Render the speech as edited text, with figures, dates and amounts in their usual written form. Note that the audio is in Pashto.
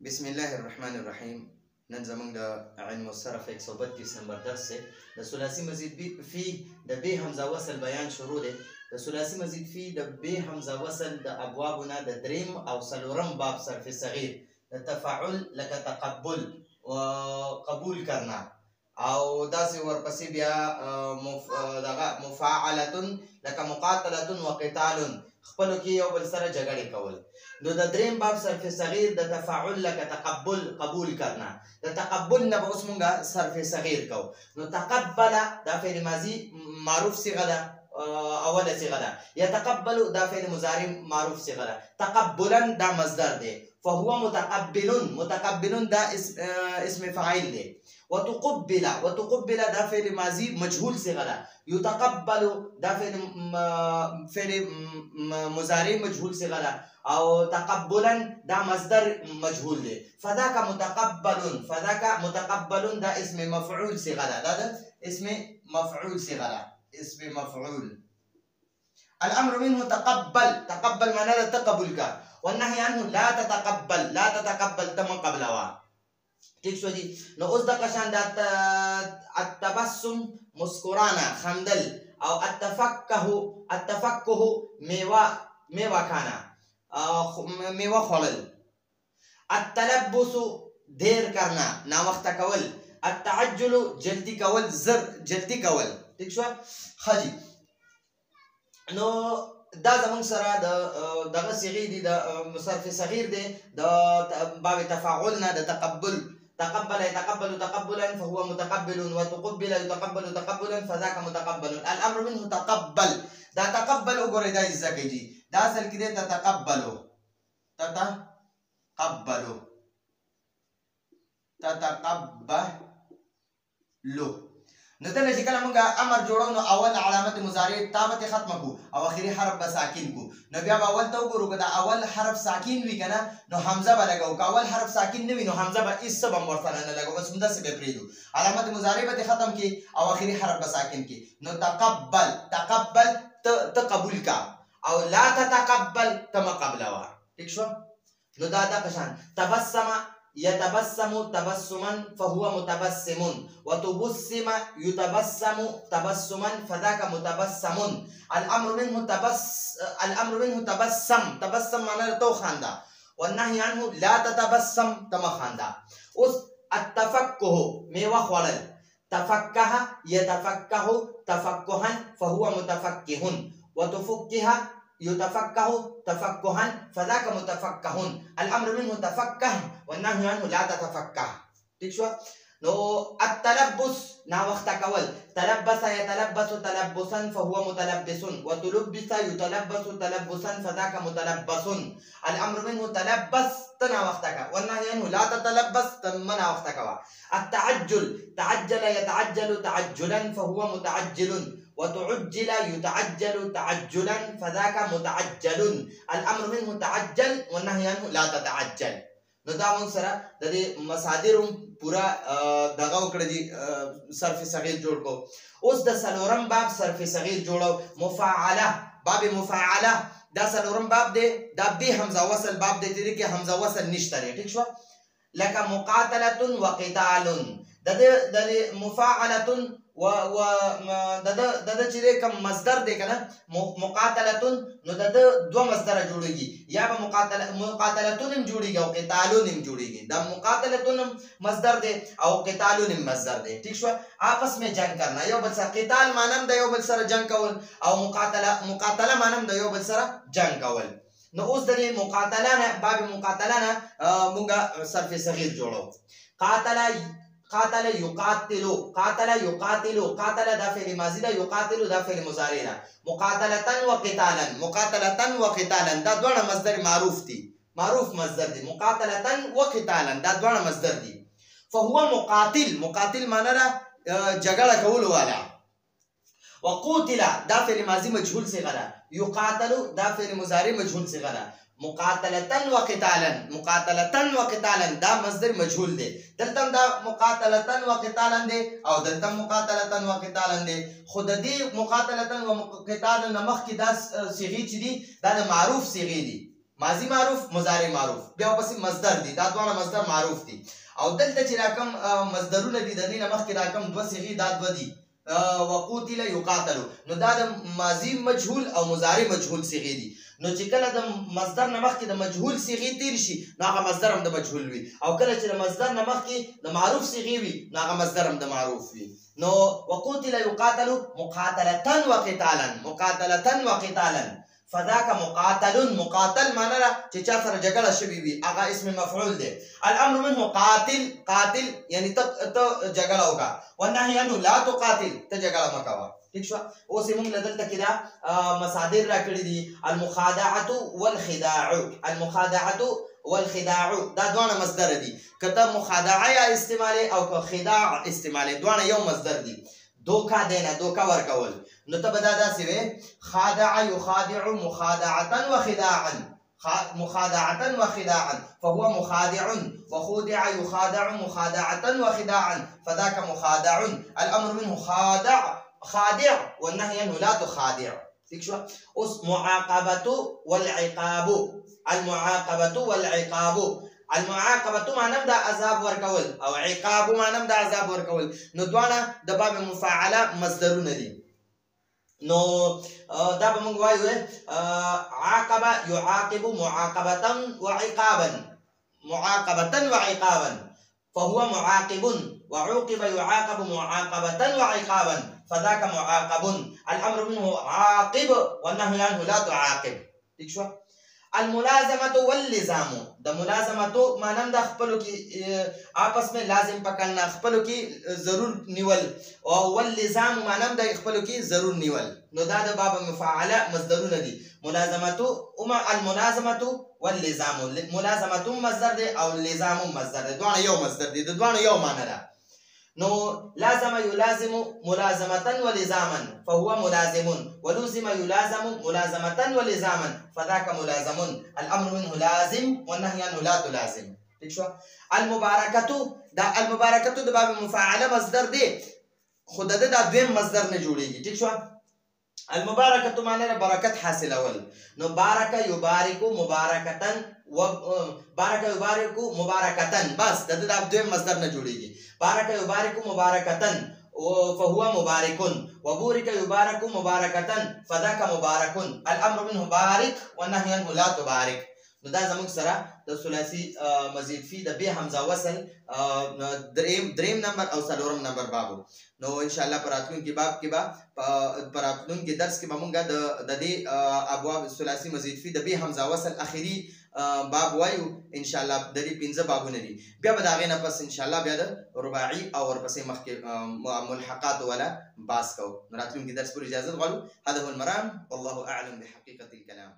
بسم الله الرحمن الرحیم. نن زمونږ د علم الصرف 132 نمبر درس دی. د ثلاثي مزید فی د ب حمزه وصل بیان شروع دی. د ثلاثي مزید فی د ب حمزه وصل د ابوابونه د دریم او څلورم باب صرف صغیر د تفاعل لکه تقبل و قبول کرنا او داسې ورپسې بیا مفاعلتون لکه مقاتلتون و قتالون خپلو کې یو بل سره جګړې کول. نو د دریم باب صرف صغیر د تفاعل لکه تقبل قبول کرنا د تقبل نه به اوس مونږه صرف صغیر کو. نو تقبل دا فعل ماضی معروف صيغه ده، اوله صيغه ده. يتقبل دا فعل مضارع معروف صيغه ده. تقبلا دا مصدر ده. فهو متقبل دا اسم فاعل ده. وتقبل دا فعل ماضی مجهول صيغه ده. يتقبل دا فعل مضارع مجهول صيغه ده او تقبلا دا مصدر مجهول ده. فذاك متقبل دا اسم مفعول صيغه ده. دا اسم مفعول صيغه ده. اسم مفعول. الامر منه تقبل معناه تقبل کا، والنهي عنه لا تتقبل تم قبلوا. ٹھیک شو جی. نو اوس د قشان د التبسم مسکرانا خندل او التفقه میوه کانا میوه خوړل. التلبس دیر کرنا ناوخته کول. التعجل جلدی کول جلدی کول. ٹھیک شو خجی. نو دا زمون سره دغه صيغې دي د صرف صغیر دي د باب تفاعل نه د تقبل يتقبل تقبلا فهو متقبل وتقبل يتقبل تقبلا فذاك متقبل. الامر منه تقبل. دا تقبل وګورئ دا ځکه دي دا اصل کې دي تتقبلوا نو دلته چې کله موږ امر جوړو نو اول علامت مضارع تابت ختم کو او اخري حرف به ساکن کو. نو بیا اول ته وګورو که دا اول حرف ساکن وي کنه نو حمزه به لګو، که اول حرف ساکن نه وي نو حمزه به هیڅ به ورته نه لګو، بس همداسې به پرېږدو. علامت مضارع به ختم کی او اخري حرف به ساکن کی. نو تقبل ته قبول کا او لا تتقبل ته ما قبلوا. ٹھیک شو. نو دا قشان تبسم يتبسم تبسما فهو متبسم وتبسم يتبسم تبسما فذاك متبسم. الامر منه تبسم معناه تو خاندا، والنهي عنه لا تتبسم تم خاندا. اس التفقه میوه خوړل. تفقه يتفقه تفقها فهو متفقه وتفقه يتفقه تفقها فذاك متفقه. الامر منه تفقه والنهي عنه لا تتفقه. ٹھیک شو. نو التلبس نا وخت کول. تلبس يتلبس تلبسا فهو متلبس وتلبس يتلبس تلبسا فذاك متلبس. الامر منه تلبس تنا وخت کا والنهي عنه لا تتلبس تمنا وخت کا. التعجل تعجل يتعجل تعجلا فهو متعجل وتعجل يتعجل تعجلا فذاك متعجل. الامر منه تعجل والنهي عنه لا تتعجل. نو دا مون سره د دې مصادر پورا دغه وکړه دي صرف صغیر جوړ کو. اوس د څلورم باب صرف صغیر جوړو. مفاعله باب مفاعله دا څلورم باب دی. دا به حمزه وصل باب دی چې حمزه وصل نشته. ٹھیک شو. لکه مقاتله وقتال د مفاعله و د چې کوم مصدر دی کنه مقاتلتون نو د دوه مصدر جوړیږي، یا به مقاتلتون هم جوړیږي او قتالون هم جوړیږي. دا مقاتلتون مصدر دی او قتالون هم مصدر دی. ٹھیک شو. آپس میں جنگ کرنا یو بل سره. قتال مانم د یو بل سره جنگ کول او مقاتله مانم د یو بل سره جنگ کول. نو اوس د مقاتله نه باب مقاتله نه مونږه صرف صغیر جوړو. قاتل يقاتل قاتل دا فعل ماضی ده، يقاتل دا فعل مضارع ده. مقاتلة وقتالا دا دوه مصدر معروف دي، معروف مصدر دي. مقاتلة وقتالا دا دوه مصدر دي. فهو مقاتل معنی ده جګړه کول والا. وقوتل دا فعل ماضی مجهول صيغه ده. يقاتل دا فعل مضارع مجهول صيغه ده. مقاتلة وقتالا دا مصدر مجهول دی. دلته دا مقاتلة وقتالا دی او دلته مقاتلة وقتالا دی. خو د دې مقاتلة وقتالا مخکې دا صيغې چې دي دا د معروف صيغې دي. ماضی معروف مضارع معروف بیا پسې مصدر دي دا دواړه مصدر معروف دي او دلته چې راکم مصدرونه دي د دې نه مخکې راکم دوه صيغې دا دوه دي وقوتل یقاتلو نو دا د ماضی مجهول او مضارع مجهول صيغې دي نو چې کله د مصدر نه مخکې د مجهول صيغې تیر شي نو هغه مصدر هم د مجهول وي او کله چې د مصدر نه مخکې د معروف صيغې وي نو هغه مصدر هم د معروف وي نو وقوتل یقاتلو مقاتلة وقتالا فذاك مقاتل معنی را چې چا سره جګړه شوې وي هغه اسم مفعول دی الامر منه قاتل یعنی ته جګړه وکړه والنهي عنه لا تقاتل ته جګړه مه کوه ٹھیک شو اوس موږ دلته کې دا مصادر راکړي دي المخادعه والخداع دا دوه مصدر دي کته مخادعه یا استعمال او خداع استعمال دوه یو مصدر دي دوکا دینا دوکا ورکول نو ته به دا داسې وې خادع یخادع مخادعة وخداعا فهو مخادع وخودع يخادع مخادعة وخداعا فذاك مخادع الأمر منه خادع والنهي عنه لا تخادع ٹھیک شو اوس المعاقبة معنی دا عذاب ورکول او عقاب معنی دا عذاب ورکول نو دواړه د باب مفاعله مصدرونه دي نو دا به موږ وایو عاقب يعاقب معاقبة وعقابا فهو معاقب وعوقب يعاقب معاقبة وعقابا فذاك معاقب الامر منه عاقب والنهي عنه لا تعاقب ٹھیک شو الملازمه واللزام د ملازمتو مانند خپلو کې आपस में لازم پکړنا خپلو کې ضرور نیول او واللزام مانند خپلو کې ضرور نیول نو دا د باب مفاعله مصدرونه دي الملازمه واللزام ملازمه مصدر دی او لزام مصدر دی دوه یو مصدر دی د دوه یو معنی ده نو لازم يلازم ملازمة ولزاما فهو ملازم ولزم يلازم ملازمة ولزاما فذاك ملازم الأمر منه لازم والنهي عنه لا تلازم ٹھیک شو المباركة د باب مفاعله مصدر دی خود د دویم مصدر نه جوړیږي ٹھیک شو المباركة معنی برکت حاصل اول نو بارک یبارک مبارکتن بارک یبارک مبارکتن بس د دویم مصدر نه جوړیږي بارك يبارك مباركة فهو مبارك وبورك يبارك مباركة فذاك مبارك الامر منه بارك والنهي عنه لا تبارك نو دا زموږ سره د ثلاثي مزید فی د به حمزه وصل دریم نمبر او څلورم نمبر بابو نو ان شاء الله پراتلونکي باب کې با پراتلونکي درس کې به مونږ د دې ابواب ثلاثي مزید فی د به حمزه وصل اخیری باب وایو ان شاء الله د دې 15 بابونه دي بیا به دا غي نه پس ان شاء الله بیا د رباعي او ورپسې مخکې ملحقات ولا باس کو راتلونکي درس پر اجازه غواړو هذا هو المرام والله اعلم بحقيقه الكلام